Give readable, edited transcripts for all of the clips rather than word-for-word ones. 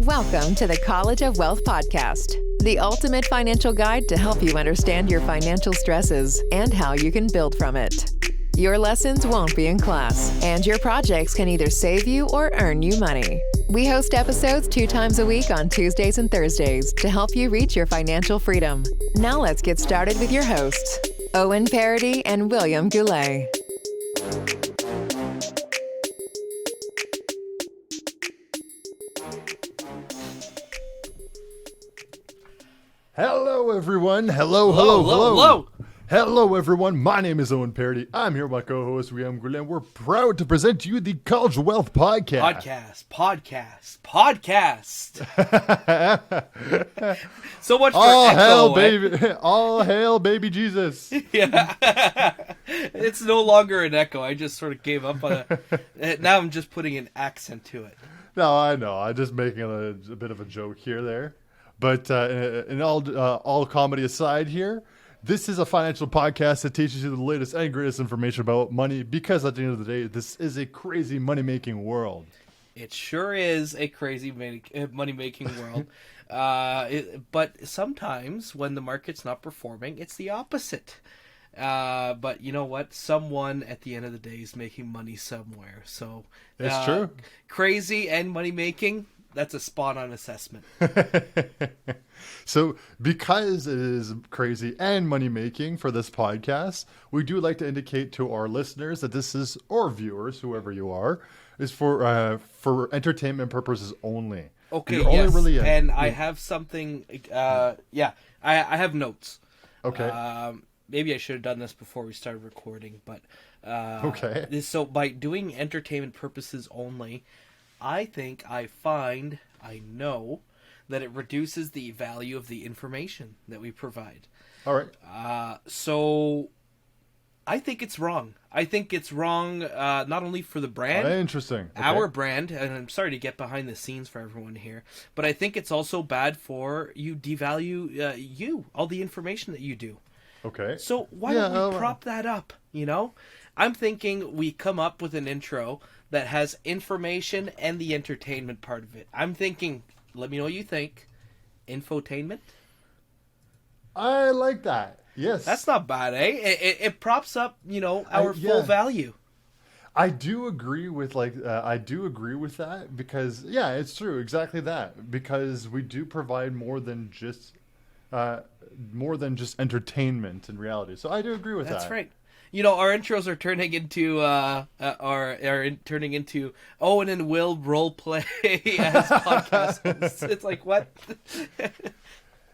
Welcome to the College of Wealth podcast, the ultimate financial guide to help you understand your financial stresses and how you can build from it. Your lessons won't be in class, and your projects can either save you or earn you money. We host episodes 2 times a week on Tuesdays and Thursdays to help you reach your financial freedom. Now let's get started with your hosts, Owen, Paradis, and William Goulet. Hello, everyone. Hello, everyone. My name is Owen Paradis. I'm here with my co-host, William Goulet, and we're proud to present to you the College of Wealth podcast. Podcast. So much for all echo, hail, baby! All hail, baby Jesus! Yeah, it's no longer an echo. I just sort of gave up on it. Now I'm just putting an accent to it. No, I know. I'm just making a bit of a joke there. But in all comedy aside here, this is a financial podcast that teaches you the latest and greatest information about money, because at the end of the day, this is a crazy money-making world. It sure is a crazy money-making world. But sometimes when the market's not performing, it's the opposite. But you know what? Someone at the end of the day is making money somewhere. So it's true. Crazy and money-making. That's a spot-on assessment. So because it is crazy and money-making for this podcast, we do like to indicate to our listeners that this is, or viewers, whoever you are, is for entertainment purposes only. Okay, yes. I have something, I have notes. Okay. Maybe I should have done this before we started recording, but... okay. So by doing entertainment purposes only... I know that it reduces the value of the information that we provide. All right. So I think it's wrong. I think it's wrong not only for the brand, interesting. Okay. Our brand, and I'm sorry to get behind the scenes for everyone here, but I think it's also bad for you devalue all the information that you do. Okay. So why don't we prop that up, you know? I'm thinking we come up with an intro that has information and the entertainment part of it. I'm thinking, let me know what you think, infotainment. I like that. Yes. That's not bad, eh? It props up, our full value. I do agree with that because, yeah, it's true. Exactly that. Because we do provide more than just entertainment in reality. So I do agree with that. That's right. Our intros are turning into Owen and Will role play as podcast hosts. It's like, what?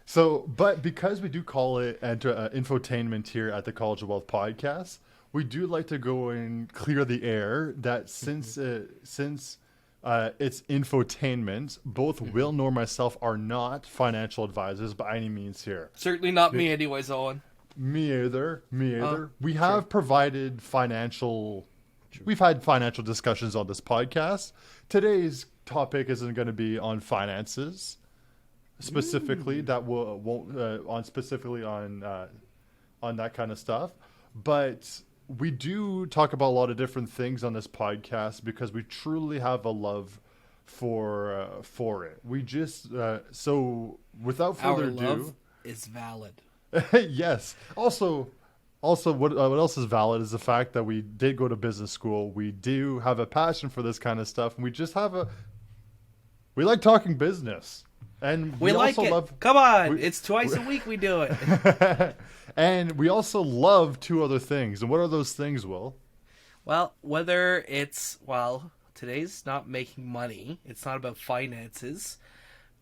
So, but because we do call it infotainment here at the College of Wealth podcast, we do like to go and clear the air that since it's infotainment, both Will nor myself are not financial advisors by any means here. Certainly not me anyways, Owen. Me either. We have provided we've had financial discussions on this podcast. Today's topic isn't going to be on finances specifically. That won't on that kind of stuff. But we do talk about a lot of different things on this podcast because we truly have a love for it. We just so without further ado, our love is valid. Yes. Also, what else is valid is the fact that we did go to business school. We do have a passion for this kind of stuff, and we just we like talking business, and we like also it. love. Come on, it's twice a week we do it. And we also love 2 other things. And what are those things, Will? Well, today's not making money. It's not about finances.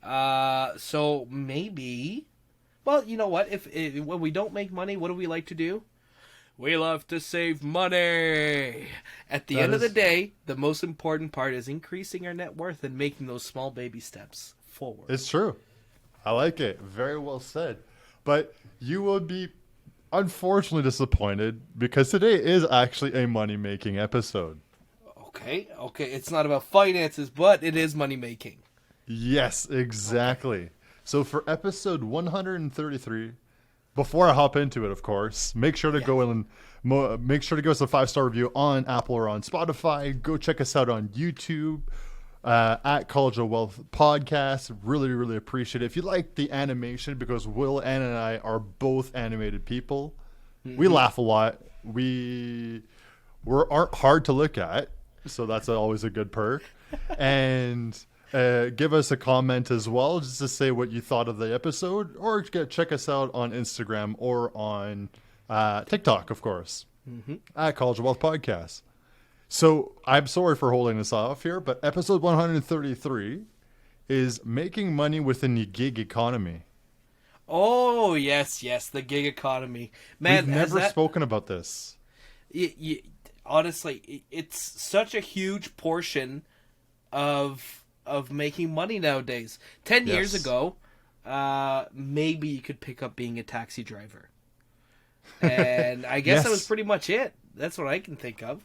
So maybe. Well, you know what? If when we don't make money, what do we like to do? We love to save money. At the end of the day, the most important part is increasing our net worth and making those small baby steps forward. It's true. I like it. Very well said. But you will be unfortunately disappointed because today is actually a money-making episode. Okay. It's not about finances, but it is money-making. Yes, exactly. Okay. So for episode 133, before I hop into it, of course, make sure to go and make sure to give us a 5-star review on Apple or on Spotify. Go check us out on YouTube. at College of Wealth Podcast. Really, really appreciate it. If you like the animation, because Will, Ann, and I are both animated people, we laugh a lot. We aren't hard to look at, so that's always a good perk. And give us a comment as well, just to say what you thought of the episode, or check us out on Instagram or on TikTok, of course, at College of Wealth Podcast. So I'm sorry for holding this off here, but episode 133 is making money within the gig economy. Oh, yes, the gig economy. Man, we've never spoken about this. Honestly, it's such a huge portion of making money nowadays. 10 years ago, maybe you could pick up being a taxi driver. And I guess that was pretty much it. That's what I can think of.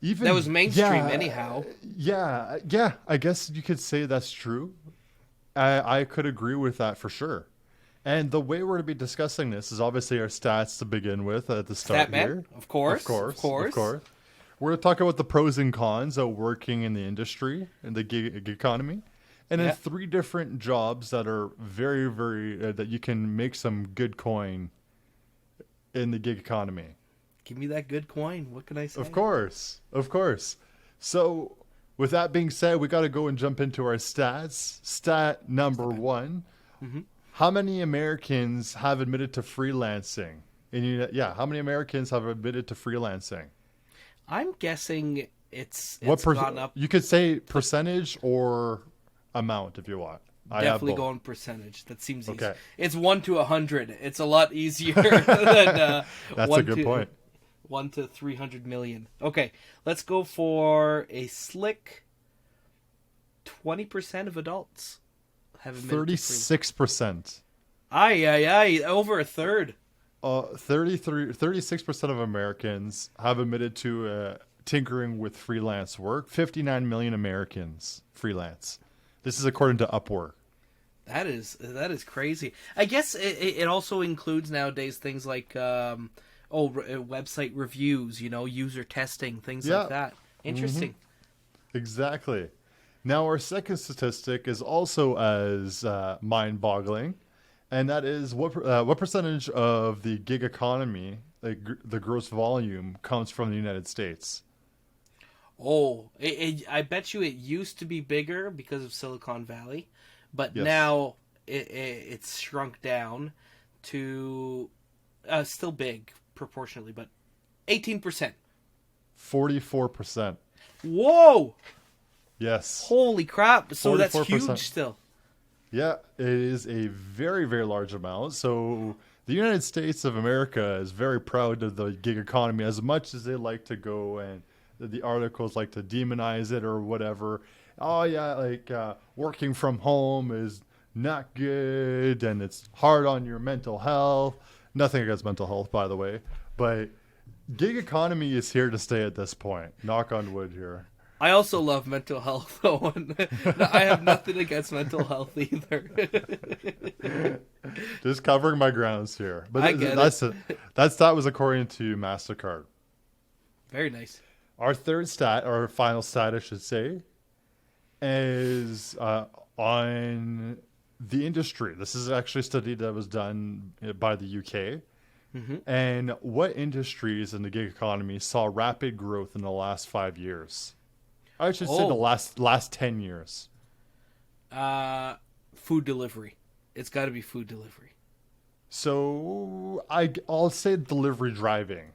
That was mainstream anyhow. Yeah, I guess you could say that's true. I could agree with that for sure. And the way we're going to be discussing this is obviously our stats to begin with at the start here. Of course. We're going to talk about the pros and cons of working in the industry, in the gig economy. And then 3 different jobs that are very, very, that you can make some good coin in the gig economy. Give me that good coin. What can I say? Of course. So with that being said, we got to go and jump into our stats. Stat number 1. How many Americans have admitted to freelancing? How many Americans have admitted to freelancing? I'm guessing it's gone up. You could say percentage or amount if you want. Definitely going percentage. That seems easy. It's 1 to 100. It's a lot easier than that's a good point. 1 to 300 million. Okay, let's go for a slick 20% of adults. 36%. Aye, over a third. 36% of Americans have admitted to tinkering with freelance work. 59 million Americans freelance. This is according to Upwork. That is crazy. I guess it also includes nowadays things like website reviews, user testing, things like that. Interesting. Exactly. Now, our second statistic is also as mind-boggling, and that is what percentage of the gig economy, the gross volume, comes from the United States? Oh, I bet you it used to be bigger because of Silicon Valley, but now it's shrunk down to still big proportionally, but 18%. 44%. Whoa! Yes. Holy crap. So 44%. That's huge still. Yeah, it is a very, very large amount. So the United States of America is very proud of the gig economy, as much as they like to go and the articles like to demonize it or whatever. Oh, yeah, working from home is not good and it's hard on your mental health. Nothing against mental health, by the way. But gig economy is here to stay at this point. Knock on wood here. I also love mental health, Owen. I have nothing against mental health either. Just covering my grounds here. But I get that was according to MasterCard. Very nice. Our third stat, or final stat, I should say, is on the industry. This is actually a study that was done by the UK. And what industries in the gig economy saw rapid growth in the last 5 years? I should say the last 10 years. Food delivery. It's got to be food delivery. So I'll say delivery driving.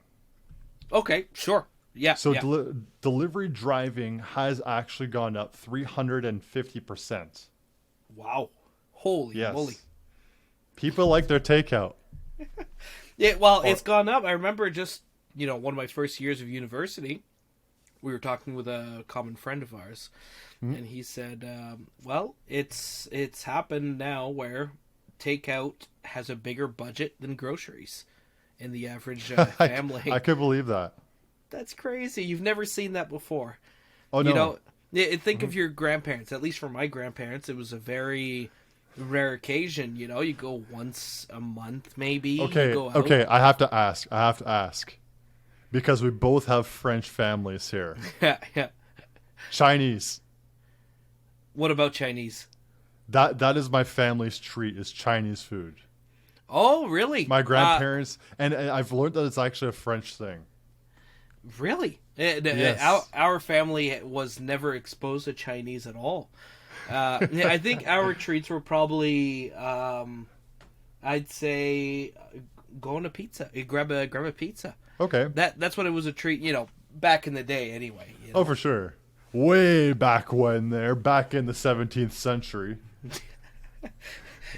Okay, sure. Yeah. So delivery driving has actually gone up 350%. Wow. Holy moly. People like their takeout. Yeah, well, it's gone up. I remember just, one of my first years of university, we were talking with a common friend of ours, and he said, it's happened now where takeout has a bigger budget than groceries in the average family. I could believe that. That's crazy. You've never seen that before. Oh, no. Think of your grandparents. At least for my grandparents, it was a very rare occasion. You go once a month, maybe. Okay. I have to ask. Because we both have French families here. Yeah. Chinese. What about Chinese? That is my family's treat, is Chinese food. Oh, really? My grandparents, and I've learned that it's actually a French thing. Really? Yes. Our family was never exposed to Chinese at all. I think our treats were probably, I'd say, going to pizza. You grab a pizza. Okay. That's what it was a treat, back in the day anyway. Oh, for sure. Way back when back in the 17th century.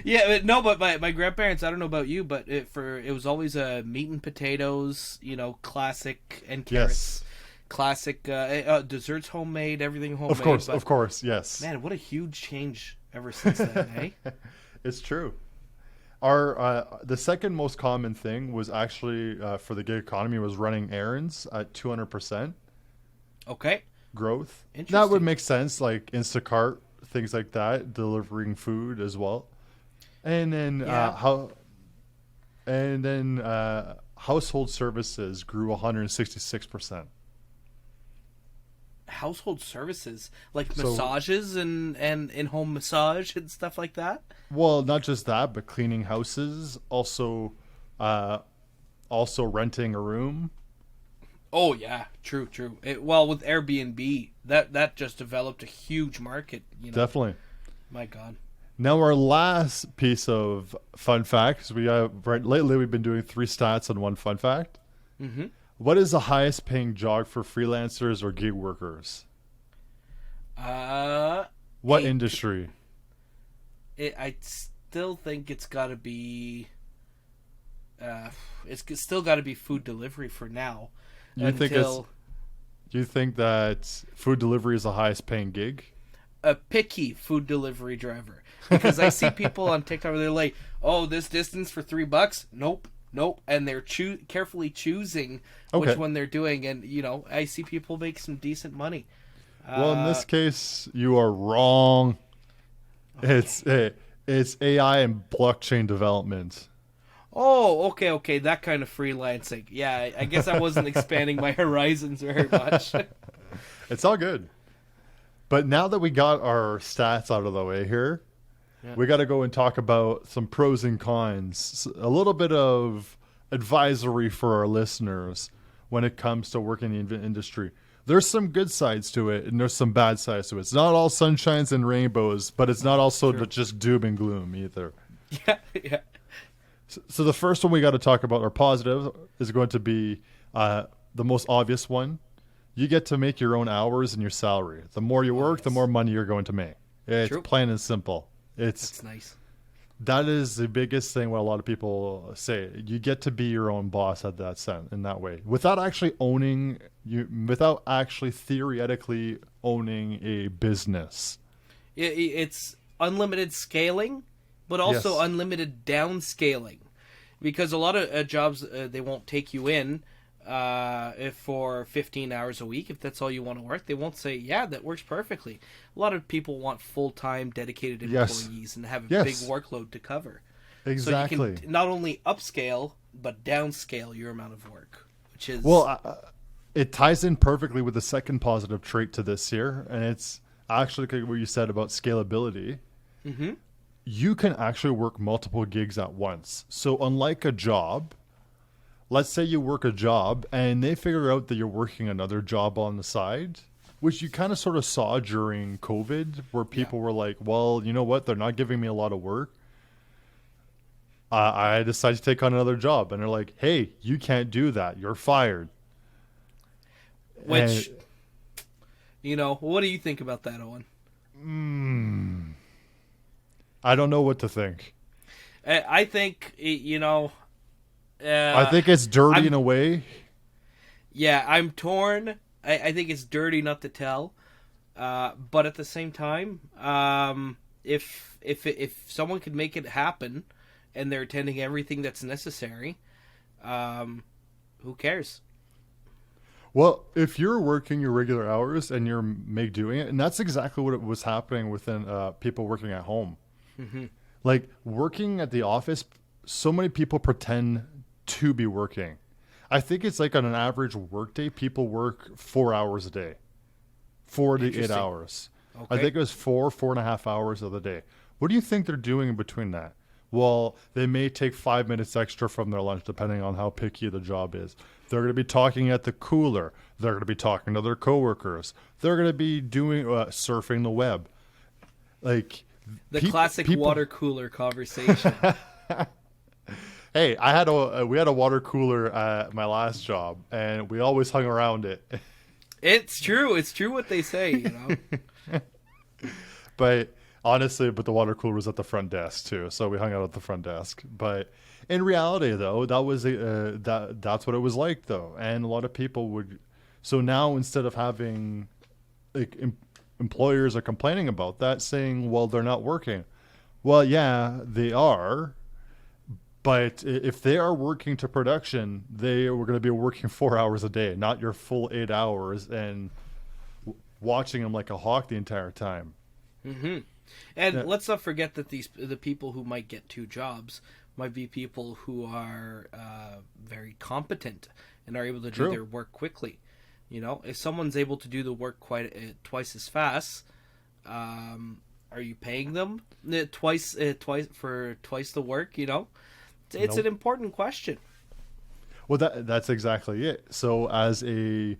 Yeah, no, but my grandparents, I don't know about you, but it was always meat and potatoes, classic, and carrots. Yes. Classic desserts, homemade, everything homemade. Of course, yes. Man, what a huge change ever since then, eh? It's true. Our the second most common thing was actually for the gig economy was running errands at 200% Okay. growth. Interesting. That would make sense, like Instacart, things like that, delivering food as well. And then Yeah. household services grew 166%. Household services, like So- massages and in-home massage and stuff like that? Well, not just that, but cleaning houses, also renting a room. Oh, yeah. True. With Airbnb, that just developed a huge market, Definitely. My God. Now, our last piece of fun facts, lately we've been doing 3 stats on 1 fun fact. Mm-hmm. What is the highest paying job for freelancers or gig workers? What industry? I still think it's got to be. It's still got to be food delivery for now. Do you think that food delivery is the highest paying gig? A picky food delivery driver, because I see people on TikTok where they're like, "Oh, this distance for $3? Nope," and they're carefully choosing which one they're doing, and I see people make some decent money. Well, in this case, you are wrong. Okay. It's AI and blockchain development. Oh, okay, that kind of freelancing. Yeah, I guess I wasn't expanding my horizons very much. It's all good. But now that we got our stats out of the way here, we got to go and talk about some pros and cons, a little bit of advisory for our listeners when it comes to working in the industry. There's some good sides to it, and there's some bad sides to it. It's not all sunshines and rainbows, but it's not also just doom and gloom either. Yeah. So the first one we got to talk about, or positive, is going to be the most obvious one. You get to make your own hours and your salary. The more you work, the more money you're going to make. It's plain and simple. That's nice. That is the biggest thing what a lot of people say. You get to be your own boss at that sense, in that way, without actually theoretically owning a business. It's unlimited scaling, but also unlimited downscaling, because a lot of jobs they won't take you in if for 15 hours a week, if that's all you want to work. They won't say, yeah, that works perfectly. A lot of people want full-time dedicated employees and have a big workload to cover. Exactly. So you can not only upscale but downscale your amount of work, which is it ties in perfectly with the second positive trait to this here, and it's actually what you said about scalability. Mm-hmm. You can actually work multiple gigs at once. So unlike a job, let's say you work a job and they figure out that you're working another job on the side, which you kind of sort of saw during COVID, where people were like, well, you know what? They're not giving me a lot of work. I decided to take on another job. And they're like, hey, you can't do that. You're fired. Which, what do you think about that, Owen? I don't know what to think. I think, I think it's dirty in a way. Yeah, I'm torn. I think it's dirty not to tell. But at the same time, if someone could make it happen and they're attending everything that's necessary, who cares? Well, if you're working your regular hours and you're doing it, and that's exactly what was happening within people working at home. Mm-hmm. Like working at the office, so many people pretend to be working. I think it's like on an average workday, people work 4 hours a day, 4 to 8 hours. I think it was 4.5 hours of the day. What do you think they're doing in between that? Well, they may take 5 minutes extra from their lunch, depending on how picky the job is. They're going to be talking at the cooler. They're going to be talking to their coworkers. They're going to be doing surfing the web. Like the classic water cooler conversation. Hey, we had a water cooler at my last job, and we always hung around it. It's true. It's true what they say, you know. But honestly, the water cooler was at the front desk too, so we hung out at the front desk. But in reality, though, that's what it was like, though, and a lot of people would. So now, instead of having like employers are complaining about that, saying, "Well, they're not working." Well, yeah, they are. But if they are working to production, they were going to be working 4 hours a day, not your full 8 hours, and watching them like a hawk the entire time. Mm-hmm. And let's not forget that the people who might get two jobs might be people who are very competent and are able to do their work quickly. You know, if someone's able to do the work twice as fast, are you paying them twice for twice the work? You know. It's an important question. Well, that's exactly it. So as a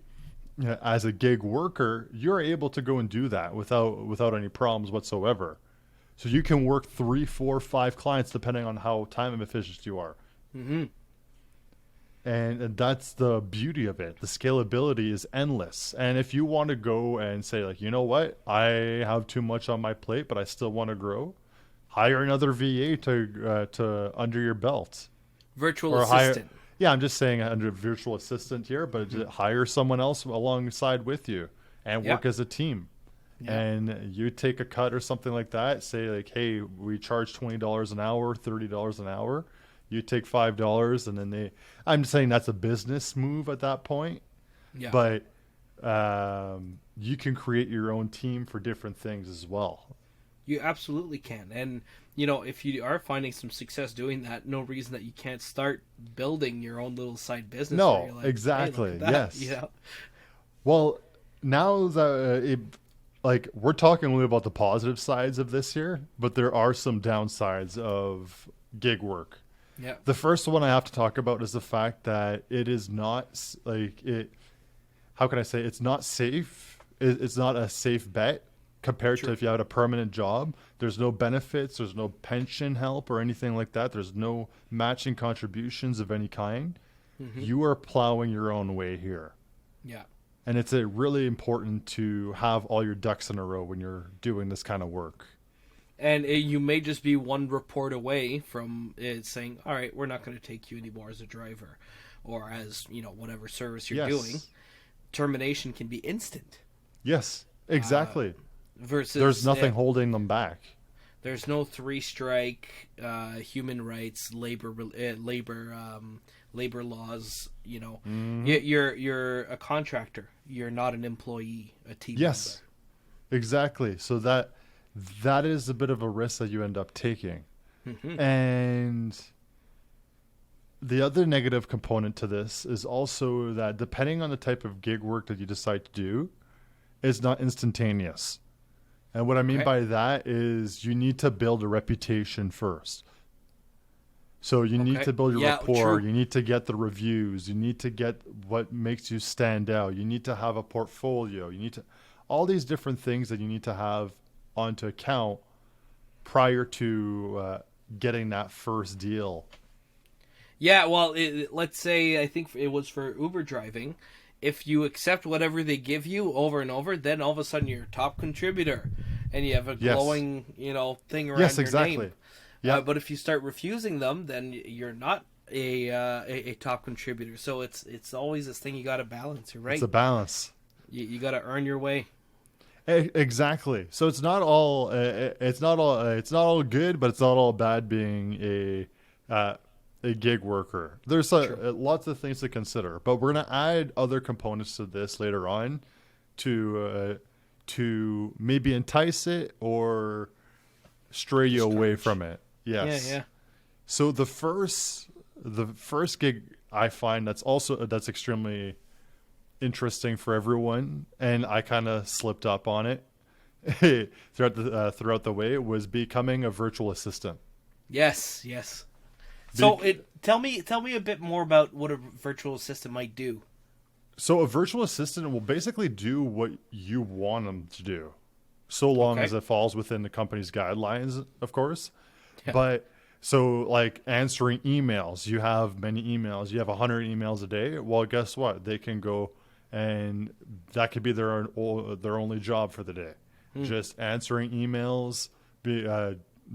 gig worker, you're able to go and do that without any problems whatsoever. So you can work 3, 4, 5 clients depending on how time efficient you are. Mm-hmm. And that's the beauty of it. The scalability is endless. And if you want to go and say, like, you know what, I have too much on my plate, but I still want to grow. Hire another VA to under your belt. Virtual assistant. I'm just saying under virtual assistant here, but hire someone else alongside with you and work as a team. Yeah. And you take a cut or something like that. Say like, hey, we charge $20 an hour, $30 an hour. You take $5, and then I'm saying that's a business move at that point. Yeah. But you can create your own team for different things as well. You absolutely can. And, you know, if you are finding some success doing that, no reason that you can't start building your own little side business. No, like, exactly. Hey, that, yes. You know? Well, now that we're talking only about the positive sides of this here, but there are some downsides of gig work. Yeah. The first one I have to talk about is the fact that it is not how can I say, it's not safe. It's not a safe bet. Compared to if you had a permanent job, there's no benefits, there's no pension help or anything like that. There's no matching contributions of any kind. Mm-hmm. You are plowing your own way here. Yeah. And it's really important to have all your ducks in a row when you're doing this kind of work. And you may just be one report away from it saying, all right, we're not going to take you anymore as a driver or as, you know, whatever service you're doing. Termination can be instant. Yes, exactly. Versus there's nothing holding them back. There's no 3-strike, human rights, labor laws. You know, you're a contractor. You're not an employee, a team member. Exactly. So that is a bit of a risk that you end up taking. Mm-hmm. And the other negative component to this is also that depending on the type of gig work that you decide to do, it's not instantaneous. And what I mean by that is you need to build a reputation first. So you need to build your rapport. True. You need to get the reviews. You need to get what makes you stand out. You need to have a portfolio. You need to all these different things that you need to have onto account prior to getting that first deal. Yeah, well, let's say I think it was for Uber driving. If you accept whatever they give you over and over, then all of a sudden you're a top contributor, and you have a glowing, thing around your name. Yeah. But if you start refusing them, then you're not a top contributor. So it's always this thing you got to balance. You're right. It's a balance. You got to earn your way. Exactly. So it's not all good, but it's not all bad being a gig worker. There's lots of things to consider, but we're going to add other components to this later on to maybe entice it or stray you away from it. Yes. Yeah. So the first gig I find that's extremely interesting for everyone, and I kind of slipped up on it, throughout the way was becoming a virtual assistant. Yes. So tell me a bit more about what a virtual assistant might do. So a virtual assistant will basically do what you want them to do, so long as it falls within the company's guidelines, of course. Yeah. But so like answering emails, you have many emails, you have 100 emails a day. Well, guess what? They can go, and that could be their only job for the day. Just answering emails,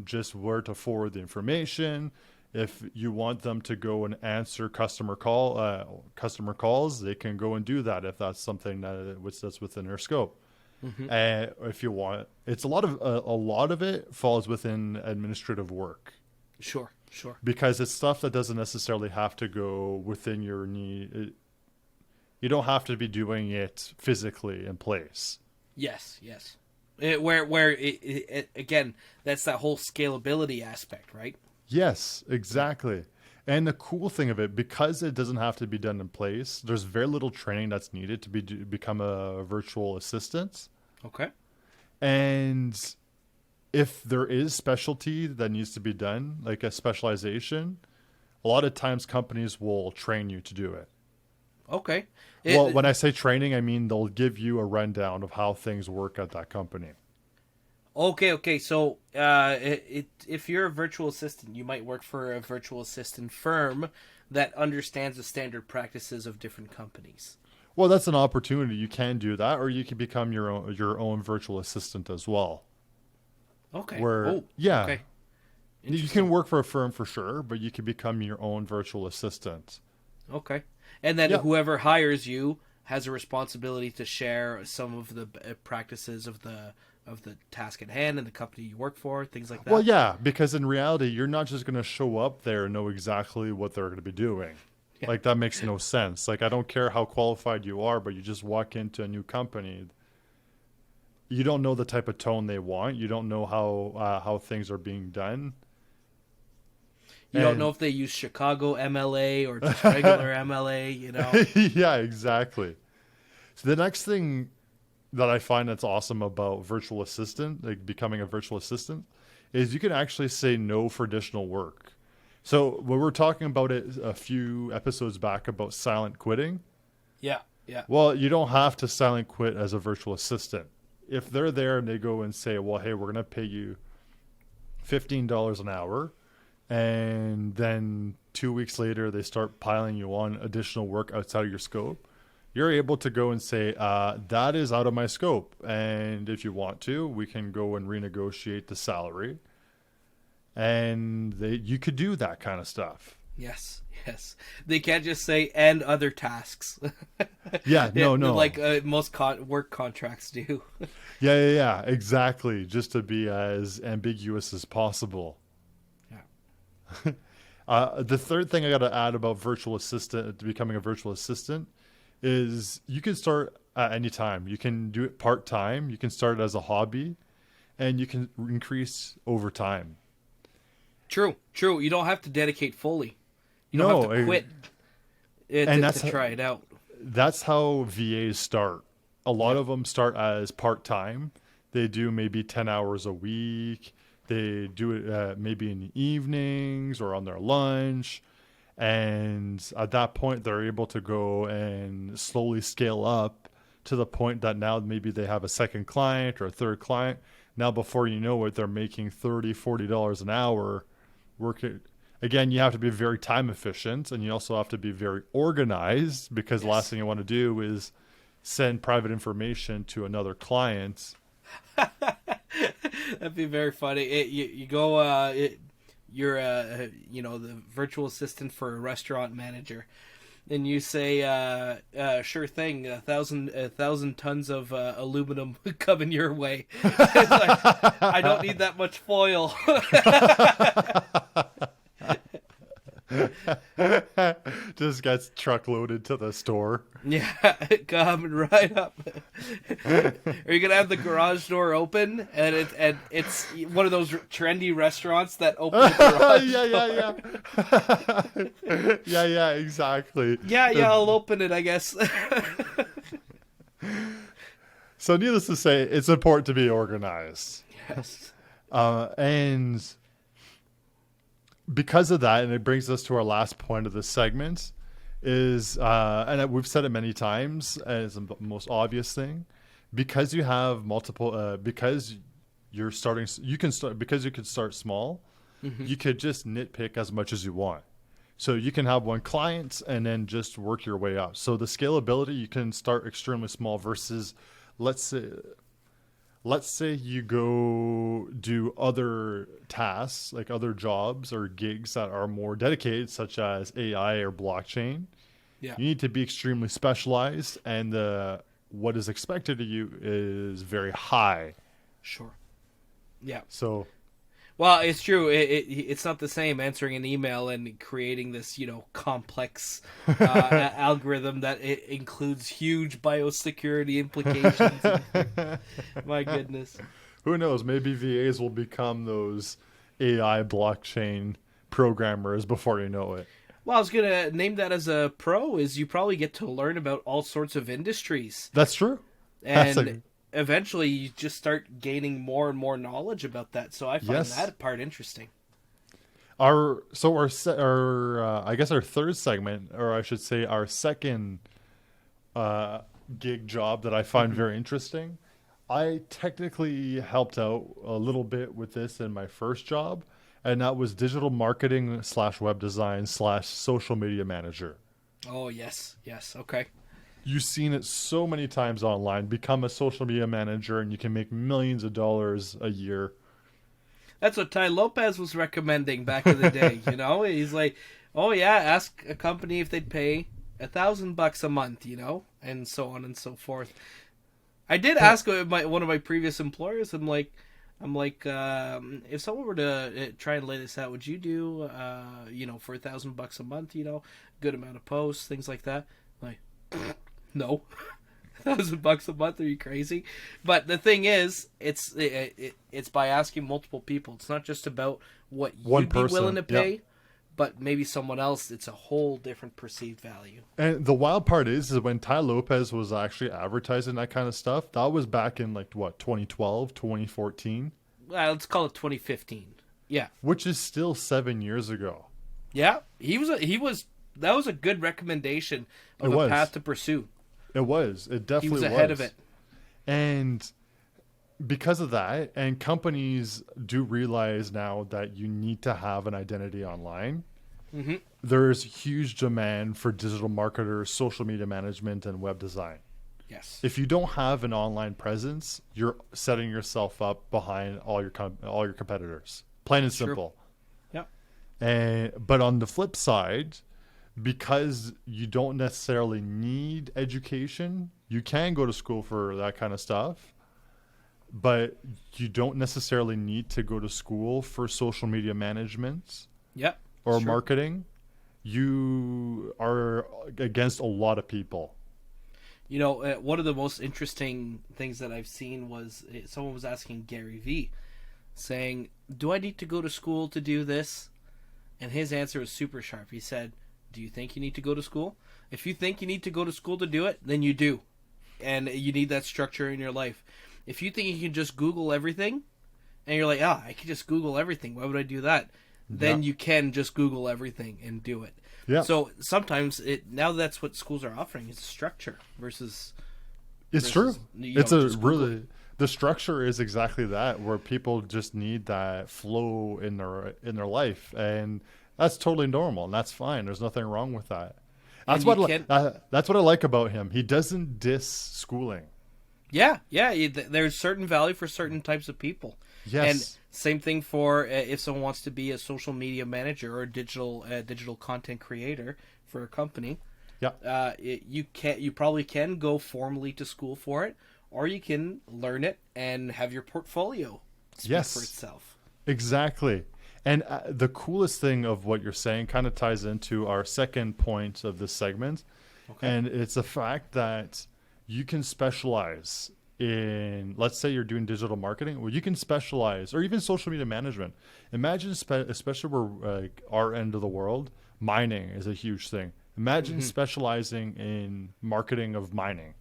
just where to forward the information. If you want them to go and answer customer calls, they can go and do that if that's something that's within their scope. If you want, it's a lot of it falls within administrative work. Sure. Because it's stuff that doesn't necessarily have to go within your need. You don't have to be doing it physically in place. Yes. Again, that's that whole scalability aspect, right? Yes, exactly. And the cool thing of it, because it doesn't have to be done in place, there's very little training that's needed to become a virtual assistant. Okay. And if there is specialty that needs to be done, like a specialization, a lot of times companies will train you to do it. Okay. Well, when I say training, I mean they'll give you a rundown of how things work at that company. Okay. So, if you're a virtual assistant, you might work for a virtual assistant firm that understands the standard practices of different companies. Well, that's an opportunity. You can do that, or you can become your own virtual assistant as well. Okay. Okay. You can work for a firm for sure, but you can become your own virtual assistant. Okay. And then whoever hires you has a responsibility to share some of the practices of the task at hand and the company you work for, things like that. Well, yeah, because in reality, you're not just going to show up there and know exactly what they're going to be doing. Yeah. Like, that makes no sense. Like, I don't care how qualified you are, but you just walk into a new company. You don't know the type of tone they want. You don't know how things are being done. You don't know if they use Chicago MLA or just regular MLA, you know? Yeah, exactly. So the next thing that I find that's awesome about virtual assistant, like becoming a virtual assistant, is you can actually say no for additional work. So when we were talking about it a few episodes back about silent quitting. Yeah. Well, you don't have to silent quit as a virtual assistant. If they're there and they go and say, well, hey, we're going to pay you $15 an hour. And then 2 weeks later, they start piling you on additional work outside of your scope. You're able to go and say, that is out of my scope. And if you want to, we can go and renegotiate the salary. And you could do that kind of stuff. Yes. They can't just say, and other tasks. Yeah, no. Like most work contracts do. Yeah, exactly. Just to be as ambiguous as possible. The third thing I got to add about becoming a virtual assistant is you can start at any time. You can do it part-time. You can start it as a hobby, and you can increase over time. True. You don't have to dedicate fully. You don't have to quit to try it out. That's how VAs start. A lot of them start as part-time. They do maybe 10 hours a week. They do it maybe in the evenings or on their lunch. And at that point, they're able to go and slowly scale up to the point that now maybe they have a second client or a third client. Now, before you know it, they're making $30, $40 an hour working. Again, you have to be very time efficient, and you also have to be very organized, because the last thing you want to do is send private information to another client. That'd be very funny. You go, you're the virtual assistant for a restaurant manager, and you say, "Sure thing, 1,000 tons of aluminum coming your way." It's like, I don't need that much foil. Just gets truckloaded to the store. Yeah, coming right up. Are you gonna have the garage door open, and it's one of those trendy restaurants that open the garage? Yeah, exactly. Yeah, I'll open it, I guess. So needless to say, it's important to be organized. Yes. And because of that, and it brings us to our last point of this segment, is, and we've said it many times as the most obvious thing, because you have multiple, because you're starting, you can start, because you can start small, you could just nitpick as much as you want. So you can have one client and then just work your way up. So the scalability, you can start extremely small versus, let's say you go do other tasks, like other jobs or gigs that are more dedicated, such as AI or blockchain. Yeah. You need to be extremely specialized, and what is expected of you is very high. Sure. Yeah. So, well, it's true. It's not the same answering an email and creating this, complex algorithm that it includes huge biosecurity implications. My goodness. who knows? Maybe VAs will become those AI blockchain programmers before you know it. Well, I was going to name that as a pro, is you probably get to learn about all sorts of industries. That's true. And eventually you just start gaining more and more knowledge about that. So I find Yes. that part interesting. I guess our third segment, or I should say our second gig job that I find very interesting. I technically helped out a little bit with this in my first job, and that was digital marketing / web design / social media manager. Oh, yes. Yes. Okay. You've seen it so many times online. Become a social media manager and you can make millions of dollars a year. That's what Ty Lopez was recommending back in the day. He's like, oh yeah, ask a company if they'd pay $1,000 a month, and so on and so forth. I did ask one of my previous employers. I'm like, if someone were to try and lay this out, would you do, for $1,000 a month, good amount of posts, things like that? Like, no. $1,000 a month? Are you crazy? But the thing is, it's by asking multiple people. It's not just about what One you'd be willing to person, pay, but maybe someone else. It's a whole different perceived value. And the wild part is when Ty Lopez was actually advertising that kind of stuff, that was back in 2012, 2014. Let's call it 2015. Yeah. Which is still 7 years ago. Yeah. That was a good recommendation of a path to pursue. It was. It definitely was. He was ahead of it. And because of that, and companies do realize now that you need to have an identity online. Mm-hmm. There's huge demand for digital marketers, social media management, and web design. Yes. If you don't have an online presence, you're setting yourself up behind all your competitors. Plain and simple. Yeah. But on the flip side, because you don't necessarily need education, you can go to school for that kind of stuff, but you don't necessarily need to go to school for social media management or marketing. You are against a lot of people. One of the most interesting things that I've seen was someone was asking Gary Vee, saying, do I need to go to school to do this? And his answer was super sharp. He said, do you think you need to go to school? If you think you need to go to school to do it, then you do. And you need that structure in your life. If you think you can just Google everything, and you're like, I can just Google everything, why would I do that? Then you can just Google everything and do it. Yeah. So sometimes now that's what schools are offering is structure versus. It's true. The structure is exactly that, where people just need that flow in their life, and that's totally normal, and that's fine. There's nothing wrong with that. That's what I like about him. He doesn't diss schooling. Yeah. There's certain value for certain types of people. Yes. And same thing for if someone wants to be a social media manager or a digital content creator for a company. Yeah. You probably can go formally to school for it, or you can learn it and have your portfolio speak for itself. Exactly. And the coolest thing of what you're saying kind of ties into our second point of this segment. Okay. And it's the fact that you can specialize in, let's say you're doing digital marketing, well, you can specialize, or even social media management. Imagine, especially where our end of the world, mining is a huge thing. Imagine specializing in marketing of mining.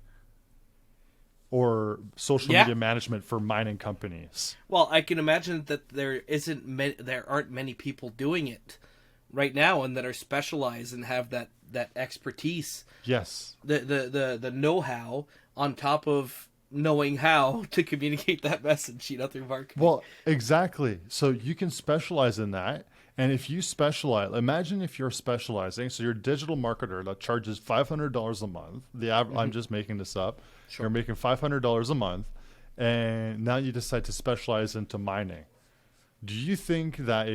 or social Yeah. media management for mining companies. Well, I can imagine that there aren't many people doing it right now, and that are specialized and have that expertise, Yes. the know-how on top of knowing how to communicate that message, through marketing. Well, exactly. So you can specialize in that. And if you specialize, imagine if you're specializing, so you're a digital marketer that charges $500 a month. I'm just making this up. Sure. You're making $500 a month, and now you decide to specialize into mining. Do you think that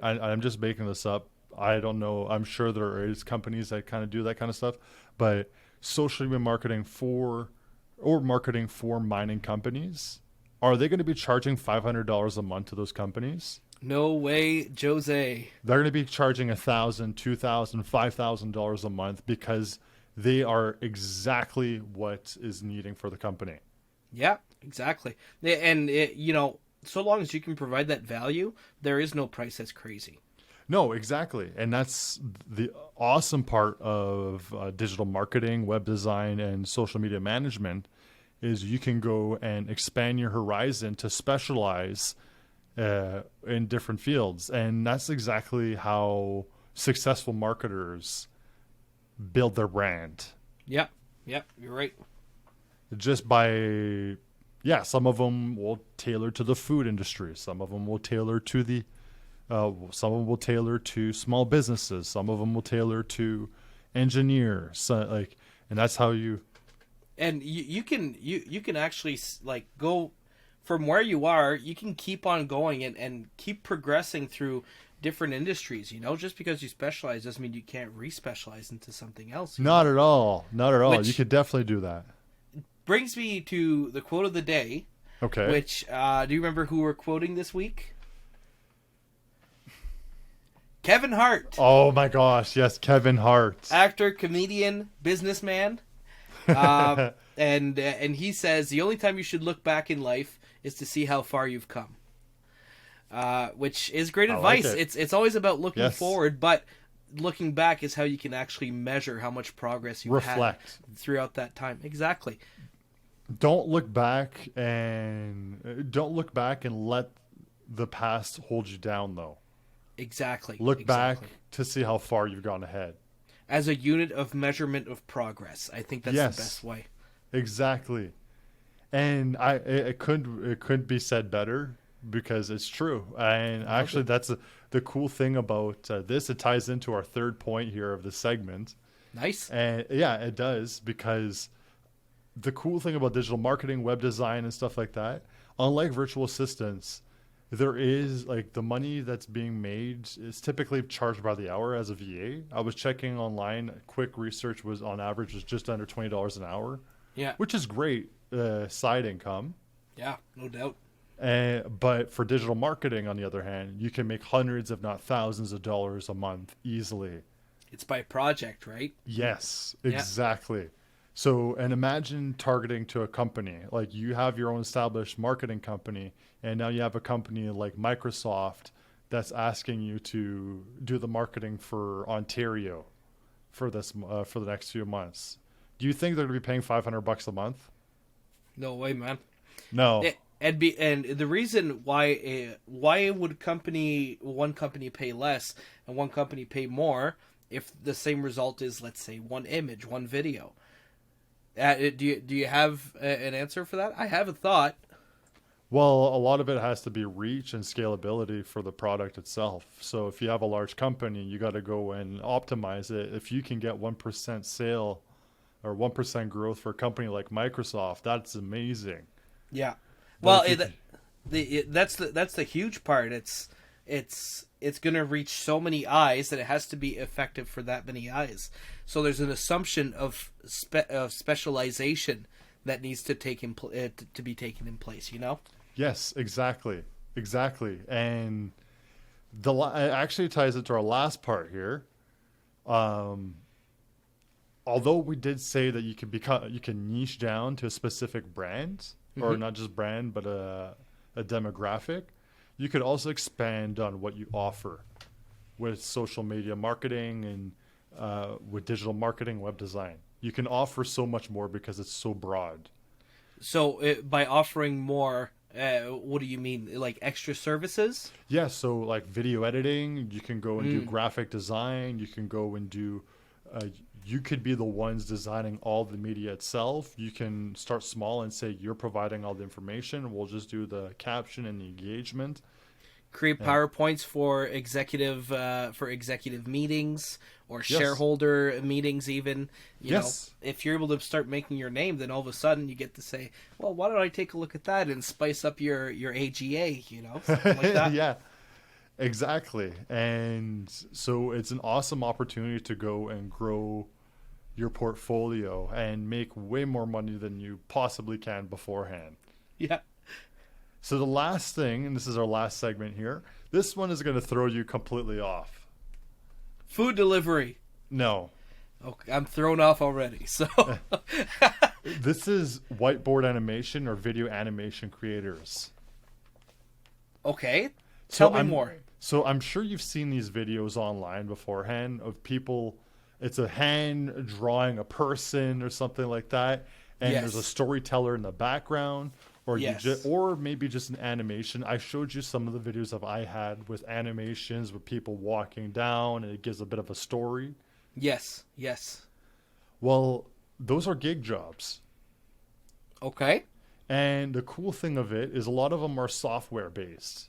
I'm just making this up. I don't know. I'm sure there is companies that kind of do that kind of stuff, but social media marketing for mining companies, are they going to be charging $500 a month to those companies? No way, Jose. They're going to be charging $1,000, $2,000, $5,000 a month because they are exactly what is needing for the company. Yeah, exactly. And so long as you can provide that value, there is no price that's crazy. No, exactly. And that's the awesome part of digital marketing, web design, and social media management is you can go and expand your horizon to specialize in different fields. And that's exactly how successful marketers build their brand. Yep, you're right. Just by, some of them will tailor to the food industry. Some of them will tailor to some of them will tailor to small businesses. Some of them will tailor to engineers. So, and that's how you. And you can actually go from where you are. You can keep on going and keep progressing through different industries. Just because you specialize doesn't mean you can't re-specialize into something else. Not at all. Not at all. Which you could definitely do that. Brings me to the quote of the day. Okay. Which do you remember who we're quoting this week? Kevin Hart. Oh my gosh, yes, Kevin Hart. Actor, comedian, businessman. And he says the only time you should look back in life is to see how far you've come. Which is great advice. Like It's always about looking Yes. forward, but looking back is how you can actually measure how much progress you've had throughout that time. Exactly. Don't look back and let the past hold you down, though. Exactly. Look back to see how far you've gone ahead. As a unit of measurement of progress. I think that's the best way. Exactly. And it couldn't be said better because it's true. And actually, that's the cool thing about this. It ties into our third point here of the segment. Nice. And yeah, it does, because the cool thing about digital marketing, web design, and stuff like that, unlike virtual assistants, there is the money that's being made is typically charged by the hour as a VA. I was checking online. Quick research was on average was just under $20 an hour. Yeah. Which is great side income. Yeah, no doubt. But for digital marketing, on the other hand, you can make hundreds, if not thousands of dollars a month easily. It's by project, right? Yes, exactly. So, and imagine targeting to a company. Like you have your own established marketing company, and now you have a company like Microsoft that's asking you to do the marketing for Ontario for the next few months. Do you think they're going to be paying $500 a month? No way, man. No. And the reason why would one company pay less and one company pay more if the same result is, let's say, one image, one video? Do you have an answer for that? I have a thought. Well, a lot of it has to be reach and scalability for the product itself. So if you have a large company, you got to go and optimize it. If you can get 1% sale or 1% growth for a company like Microsoft, that's amazing. Yeah. Well, that's the huge part. It's going to reach so many eyes that it has to be effective for that many eyes. So there's an assumption of specialization that needs to to be taken in place. Yes, exactly, and it actually ties into our last part here. Although we did say that you can niche down to a specific brand, or not just brand, but a demographic, you could also expand on what you offer with social media marketing and with digital marketing, web design. You can offer so much more because it's so broad. So by offering more, what do you mean? Like extra services? Yeah, so like video editing, you can go and do graphic design, you can go and do you could be the ones designing all the media itself. You can start small and say you're providing all the information. We'll just do the caption and the engagement. Create PowerPoints for executive meetings or shareholder meetings even. You know, if you're able to start making your name, then all of a sudden you get to say, well, why don't I take a look at that and spice up your AGA, you know, something like that. Yeah, exactly. And so it's an awesome opportunity to go and grow your portfolio and make way more money than you possibly can beforehand. Yeah. So the last thing, and this is our last segment here, this one is going to throw you completely off. Food delivery. No. Okay, I'm thrown off already. So this is whiteboard animation or video animation creators. Okay. Tell me more. So I'm sure you've seen these videos online beforehand of people, it's a hand drawing a person or something like that, and there's a storyteller in the background. Or or maybe just an animation. I showed you some of the videos that I had with animations with people walking down, and it gives a bit of a story. Yes. Well, those are gig jobs. Okay. And the cool thing of it is a lot of them are software based.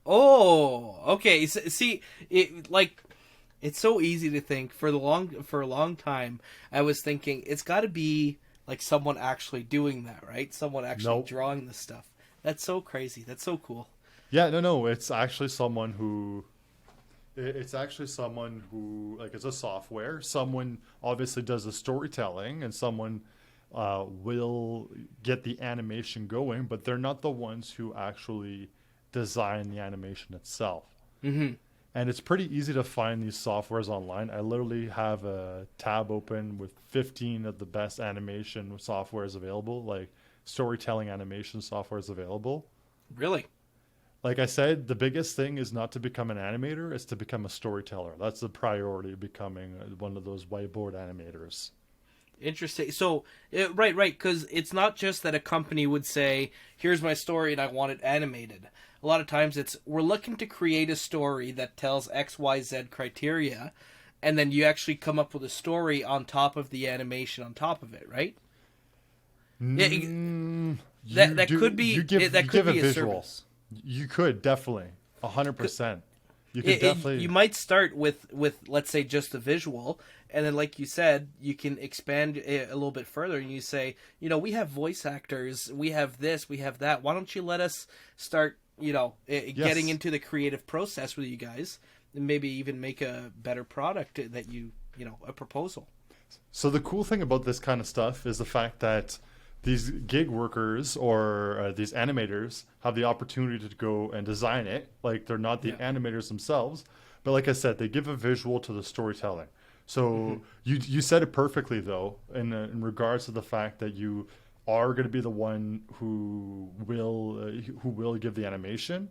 Oh, okay. See, it's so easy to think. For a long time, I was thinking it's got to be like someone actually doing that, right? Someone actually drawing this stuff. That's so crazy. That's so cool. Yeah, no. It's actually someone who like it's a software. Someone obviously does the storytelling, and someone will get the animation going, but they're not the ones who actually design the animation itself. Mm-hmm. And it's pretty easy to find these softwares online. I literally have a tab open with 15 of the best animation softwares available, like storytelling animation softwares available. Really? Like I said, the biggest thing is not to become an animator, it's to become a storyteller. That's the priority of becoming one of those whiteboard animators. Interesting. So, right, because it's not just that a company would say, here's my story and I want it animated. A lot of times we're looking to create a story that tells X, Y, Z criteria, and then you actually come up with a story on top of the animation on top of it, right? That could be a service. You could, definitely. 100%. You might start with let's say just a visual, and then like you said, you can expand it a little bit further, and you say, we have voice actors, we have this, we have that. Why don't you let us start, getting into the creative process with you guys, and maybe even make a better product that a proposal. So the cool thing about this kind of stuff is the fact that these gig workers or these animators have the opportunity to go and design it. Like, they're not the animators themselves, but like I said, they give a visual to the storytelling. So you said it perfectly, though, in regards to the fact that you are going to be the one who will give the animation,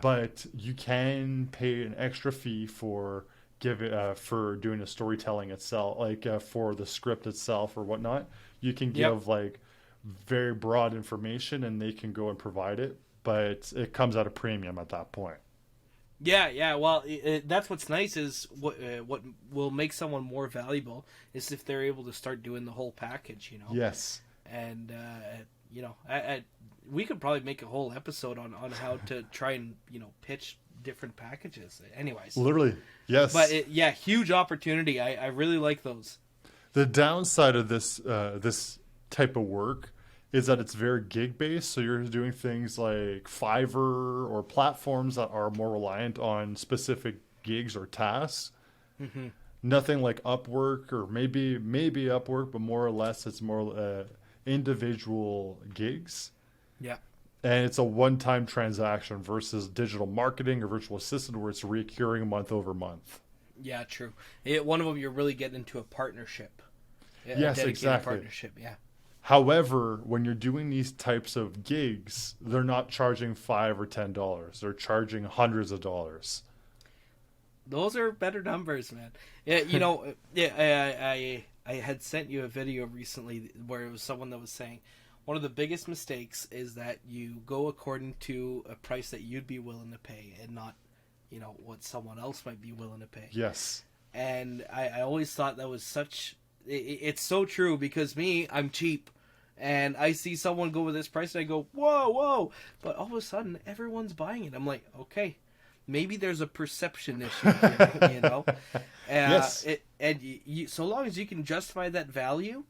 but you can pay an extra fee for doing the storytelling itself, like for the script itself or whatnot. You can give like very broad information, and they can go and provide it, but it comes at a premium at that point. Yeah. Well, that's what's nice is what will make someone more valuable is if they're able to start doing the whole package. Yes. And we could probably make a whole episode on how to try and pitch different packages. Anyways. Literally, yes. But huge opportunity. I really like those. The downside of this type of work is that it's very gig based, so you're doing things like Fiverr or platforms that are more reliant on specific gigs or tasks. Mm-hmm. Nothing like Upwork, or maybe Upwork, but more or less it's more individual gigs. Yeah. And it's a one-time transaction versus digital marketing or virtual assistant where it's recurring month over month. Yeah, true. One of them, you're really getting into a partnership. Yes, exactly. Partnership, yeah. However, when you're doing these types of gigs, they're not charging $5 or $10. They're charging hundreds of dollars. Those are better numbers, man. I had sent you a video recently where it was someone that was saying, one of the biggest mistakes is that you go according to a price that you'd be willing to pay and not, what someone else might be willing to pay. Yes. And I always thought that was it's so true, because I'm cheap, and I see someone go with this price and I go, whoa, but all of a sudden everyone's buying it. I'm like, okay, maybe there's a perception issue here, Yes. So long as you can justify that value,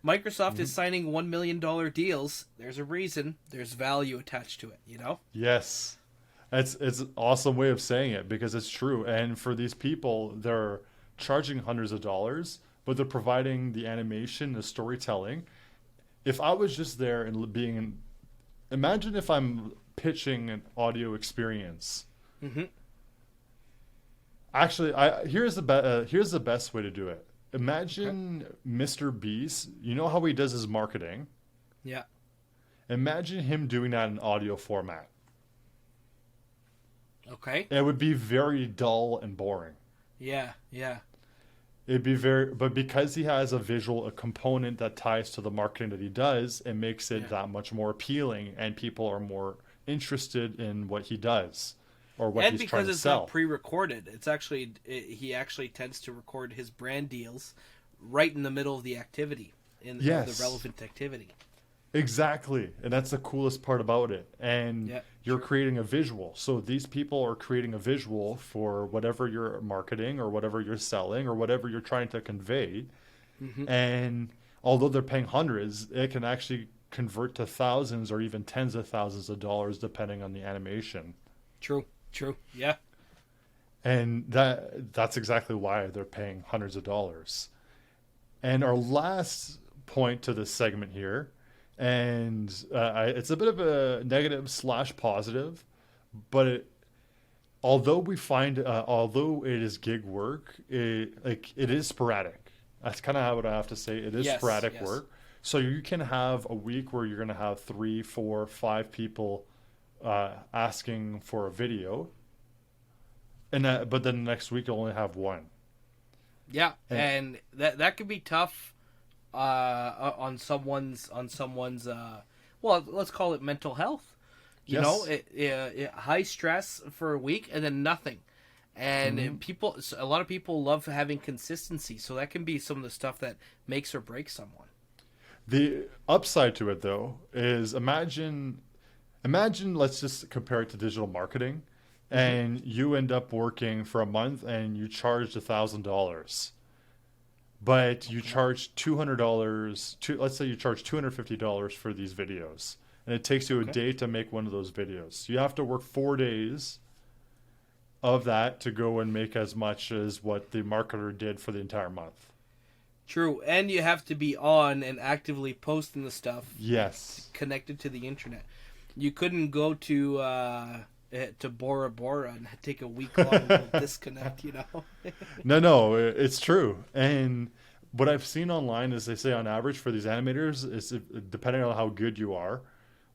Microsoft is signing $1 million deals. There's a reason. There's value attached to it, Yes. It's an awesome way of saying it, because it's true. And for these people, they're charging hundreds of dollars, but they're providing the animation, the storytelling. If I was just there and imagine if I'm pitching an audio experience. Mm-hmm. Actually, here's the best way to do it. Imagine Mr. Beast. You know how he does his marketing? Yeah. Imagine him doing that in audio format. Okay. It would be very dull and boring. Yeah. It'd be but because he has a component that ties to the marketing that he does, it makes it that much more appealing, and people are more interested in what he does or what he's trying to sell. And because it's not pre-recorded, he actually tends to record his brand deals right in the middle of the activity, of the relevant activity. Exactly. And that's the coolest part about it. And you're creating a visual. So these people are creating a visual for whatever you're marketing or whatever you're selling or whatever you're trying to convey. Mm-hmm. And although they're paying hundreds, it can actually convert to thousands or even tens of thousands of dollars depending on the animation. True. Yeah. And that's exactly why they're paying hundreds of dollars. And our last point to this segment here, and it's a bit of a negative / positive, but although it is gig work, it is sporadic. That's kind of what I have to say. It is sporadic work. So you can have a week where you're going to have 3, 4, 5 people asking for a video, but then the next week you'll only have one. Yeah, and that could be tough. On someone's well, let's call it mental health. You know, high stress for a week and then nothing. And a lot of people love having consistency, so that can be some of the stuff that makes or breaks someone. The upside to it, though, is imagine let's just compare it to digital marketing, and you end up working for a month and you charged $1,000. But you charge $200. Let's say you charge $250 for these videos, and it takes you a day to make one of those videos. You have to work 4 days of that to go and make as much as what the marketer did for the entire month. True, and you have to be on and actively posting the stuff. Yes, connected to the internet. You couldn't go to Bora Bora and take a week-long disconnect, No, it's true. And what I've seen online is they say on average for these animators, is depending on how good you are,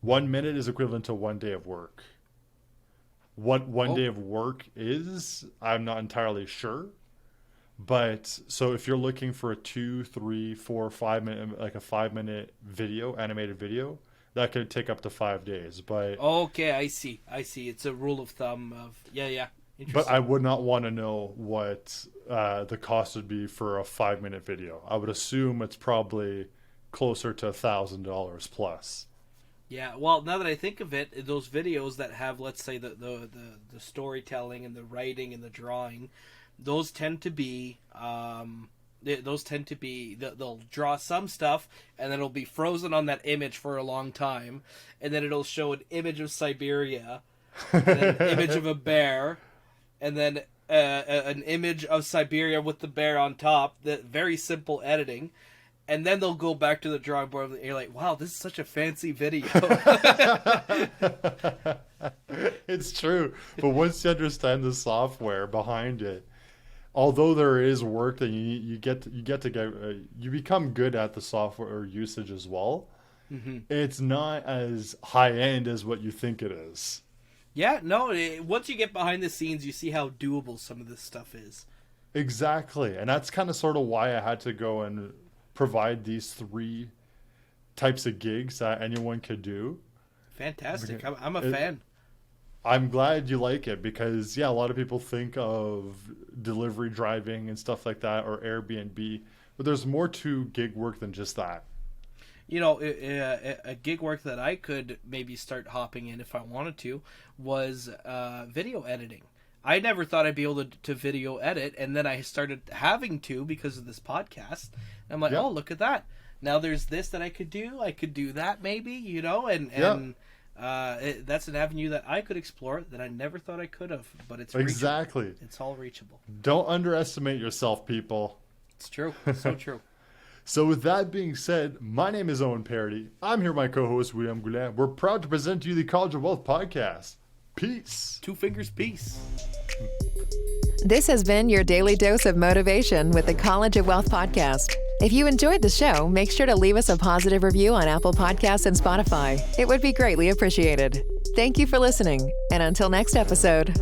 1 minute is equivalent to 1 day of work. What one day of work is, I'm not entirely sure. But so if you're looking for a 2, 3, 4, 5 minute, like a 5-minute video, animated video, that could take up to 5 days. But okay, I see. It's a rule of thumb of But I would not want to know what the cost would be for a 5-minute video. I would assume it's probably closer to $1,000 plus. Yeah, well, now that I think of it, those videos that have, let's say, the storytelling and the writing and the drawing, those tend to be they'll draw some stuff and then it'll be frozen on that image for a long time, and then it'll show an image of Siberia, and then an image of a bear, and then an image of Siberia with the bear on top. That very simple editing. And then they'll go back to the drawing board and you're like, wow, this is such a fancy video. It's true. But once you understand the software behind it, although there is work that you become good at the software usage as well. Mm-hmm. It's not as high end as what you think it is. Yeah, no. Once you get behind the scenes, you see how doable some of this stuff is. Exactly, and that's kind of sort of why I had to go and provide these 3 types of gigs that anyone could do. Fantastic. I'm a fan. I'm glad you like it because, yeah, a lot of people think of delivery driving and stuff like that or Airbnb, but there's more to gig work than just that. You know, a gig work that I could maybe start hopping in if I wanted to was video editing. I never thought I'd be able to video edit, and then I started having to because of this podcast. I'm like, oh, look at that. Now there's this that I could do. I could do that maybe, you know, and that's an avenue that I could explore that I never thought I could have, but it's exactly reachable. It's all reachable. Don't underestimate yourself, people. It's true. It's so true. So with that being said, my name is Owen Paradis. I'm here with my co-host, William Goulet. We're proud to present to you the College of Wealth podcast. Peace. 2 fingers, peace. This has been your daily dose of motivation with the College of Wealth podcast. If you enjoyed the show, make sure to leave us a positive review on Apple Podcasts and Spotify. It would be greatly appreciated. Thank you for listening, and until next episode.